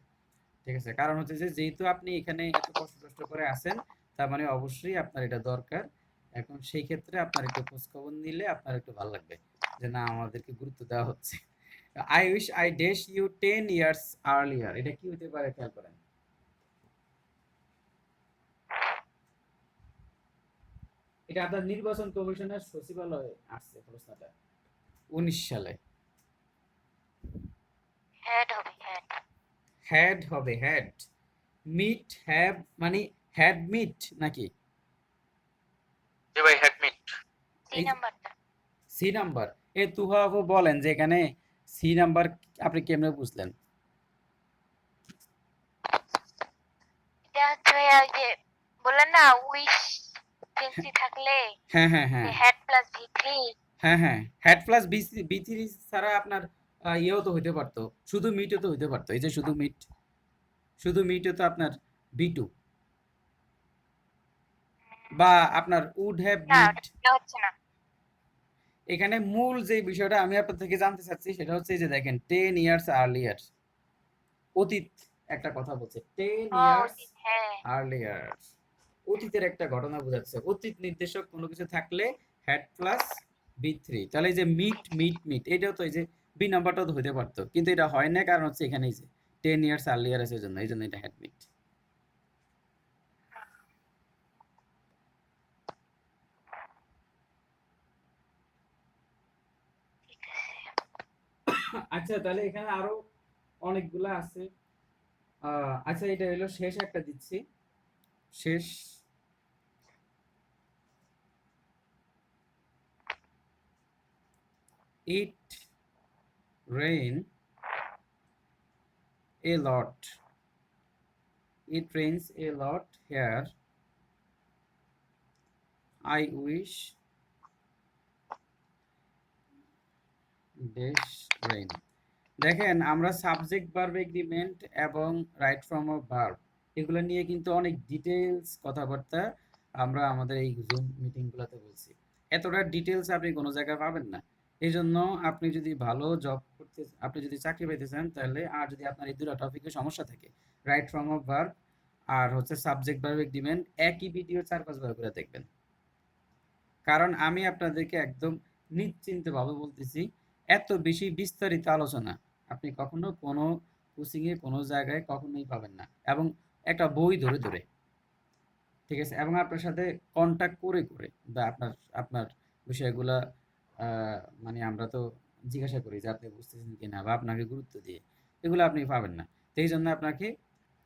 [SPEAKER 1] ঠিক আছে? কারণ হচ্ছে যে যেহেতু আপনি এখানে এত কষ্ট কষ্ট করে আসেন, তার মানে অবশ্যই আপনার এটা দরকার। এখন সেই ক্ষেত্রে আপনার একটু খোঁজ খবর নিলে আপনার একটু ভালো লাগবে, যে না, আমাদেরকে গুরুত্ব দেওয়া হচ্ছে। I wish I dash you 10 years earlier, এটা কি হতে পারে খেয়াল করেন? এটা আপনার নির্বাচন কমিশনের সচিবালয়ে আসছে প্রশ্নটা 19 সালে।
[SPEAKER 4] হেড হবে হেড।
[SPEAKER 1] হ্যাড হবে হ্যাড। মিট হ্যাভ মানে হ্যাড মিট নাকি?
[SPEAKER 2] জি ভাই, হেডমিট।
[SPEAKER 4] সি
[SPEAKER 1] এই
[SPEAKER 4] নাম্বারটা।
[SPEAKER 1] C number. তুহা আপু বলেন যে এখানে সি নাম্বার আপনি কেমনে বুঝলেন?
[SPEAKER 4] এটা হচ্ছে ভাইয়া ওই যে বললেন না উইশ ফেন্সি থাকলে
[SPEAKER 1] হ্যাঁ হ্যাঁ হ্যাঁ
[SPEAKER 4] হেড প্লাস ভি3।
[SPEAKER 1] হ্যাঁ হ্যাঁ হ্যাড প্লাস বি3 ছাড়া আপনার ইয়েও তো হইতে পারতো, শুধু মিটও তো হইতে পারতো। এই যে শুধু মিটও তো আপনার বি2, বা আপনার উড হ্যাভ
[SPEAKER 4] না
[SPEAKER 1] মিট।
[SPEAKER 4] ওটা হচ্ছে না।
[SPEAKER 1] এখানে মূল যে বিষয়টা আমি আপনার থেকে জানতে চাচ্ছি সেটা হচ্ছে এই যে দেখেন 10 ইয়ার্স আর্লিয়ার, অতীত একটা কথা বলছে 10
[SPEAKER 4] ও
[SPEAKER 1] ইয়ার্স
[SPEAKER 4] হ্যাঁ।
[SPEAKER 1] আর্লিয়ার, অতীতের একটা ঘটনা বোঝাচ্ছে। অতীত নির্দেশক কোনো কিছু থাকলে হেড প্লাস বি3, তাহলে এই যে মিট মিট মিট এটাও তো এই যে বি নাম্বারটাও তো হইতে পারতো, কিন্তু এটা হয় না কারণ হচ্ছে এখানে এই যে 10 ইয়ার্স আর্লিয়ার আছে জন্য, এই জন্য এটা হেড মিট। আচ্ছা তাহলে এখানে আরো অনেকগুলা আছে। আচ্ছা এটা হলো শেষ একটা দিচ্ছি, শেষ। It rain a lot. It rains a lot here. I wish dash rain. দেখেন আমরা সাবজেক্ট ভার্ব এগ্রিমেন্ট এবং রাইট ফর্ম অফ ভার্ব এগুলো নিয়ে কিন্তু অনেক ডিটেলস কথাবার্তা আমরা আমাদের এই জুম মিটিংগুলোতে বলছি। এতটা ডিটেলস আপনি কোনো জায়গায় পাবেন না। এই জন্য আপনি যদি ভালো জব করতে, আপনি যদি চাকরি পেতে চান তাহলে, আর যদি আপনার এই দুটো টপিকে সমস্যা থাকে, রাইট ফর্ম অফ ভার্ব আর হচ্ছে সাবজেক্ট ভার্ব এগ্রিমেন্ট, একই ভিডিও 4-5 বার করে দেখবেন। কারণ আমি আপনাদেরকে একদম নিশ্চিন্তভাবে বলতেছি, এত বেশি বিস্তারিত আলোচনা আপনি কখনো কোনো কোচিংয়ে কোনো জায়গায় কখনোই পাবেন না, এবং একটা বই ধরে ধরে, ঠিক আছে, এবং আপনার সাথে কন্টাক্ট করে করে, বা আপনার আপনার বিষয়গুলা মানে আমরা তো জিজ্ঞাসা করি যে আপনি বুঝতেছেন কিনা, বা আপনাকে গুরুত্ব দিয়ে, এগুলো আপনি পাবেন না। তো এই জন্য আপনাকে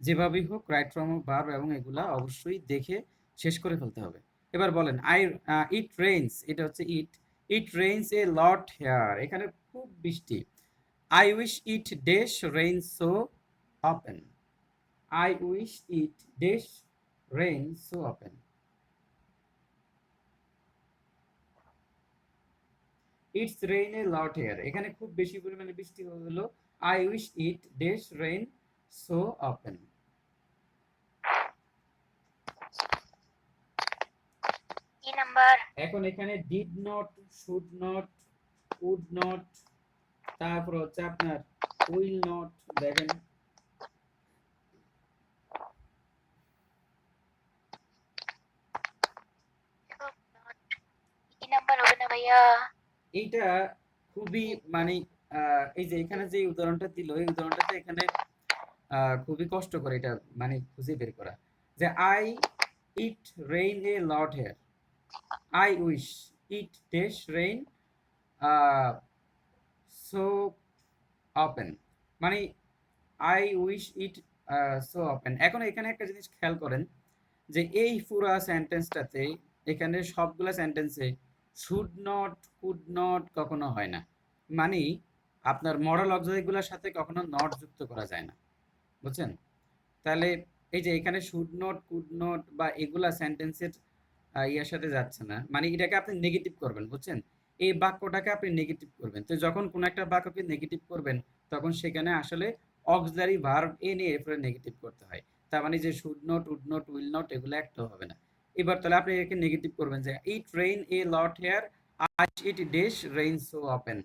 [SPEAKER 1] যেভাবেই হোক রাইট ফর্ম অফ ভার্ব এবং এগুলা অবশ্যই দেখে শেষ করে ফেলতে হবে। এবার বলেন ইট রেইনস, এটা হচ্ছে ইট। It rains A lot here, এখানে খুব বৃষ্টি। I wish it dash rain so often. I wish it dash rain so often. It's rain a lot here, এখানে খুব বেশি পরিমাণে বৃষ্টি হলো। I wish it dash rain so often.
[SPEAKER 4] কি নাম্বার?
[SPEAKER 1] এখন এখানে did not, should not, would not, তারপর হচ্ছে আপনার উইল নট। দেখেন
[SPEAKER 4] কি নাম্বার হবে না ভাইয়া?
[SPEAKER 1] এইটা খুবই মানে এই যে এখানে যে উদাহরণটা দিল, এই উদাহরণটাতে এখানে খুবই কষ্ট করে এটা মানে খুঁজে বের করা, যে I it rain a lot here, I wish it dash rain so often, মানে I wish it so often. এখন এখানে একটা জিনিস খেয়াল করেন যে এই পুরা সেন্টেন্সটাতে এখানে সবগুলা সেন্টেন্সে শুড নট, কুড নট কখনো হয় না, মানে আপনার মডাল অবজেক্টগুলোর সাথে কখনো নট যুক্ত করা যায় না, বুঝছেন? তাহলে এই যে এখানে শুড নট, কুড নট বা এগুলা সেন্টেন্সের ইয়ার সাথে যাচ্ছে না, মানে এটাকে আপনি নেগেটিভ করবেন, বুঝছেন? এই বাক্যটাকে আপনি নেগেটিভ করবেন। তো যখন কোনো একটা বাক্যকে নেগেটিভ করবেন তখন সেখানে আসলে অক্সিলারি ভার্ব এনে এরপরে নেগেটিভ করতে হয়। তার মানে যে should not, would not, will not এগুলো একটাও হবে না। এবার তাহলে আপনি একে নেগেটিভ করবেন যে it rain a lot here, I it dash rain so often.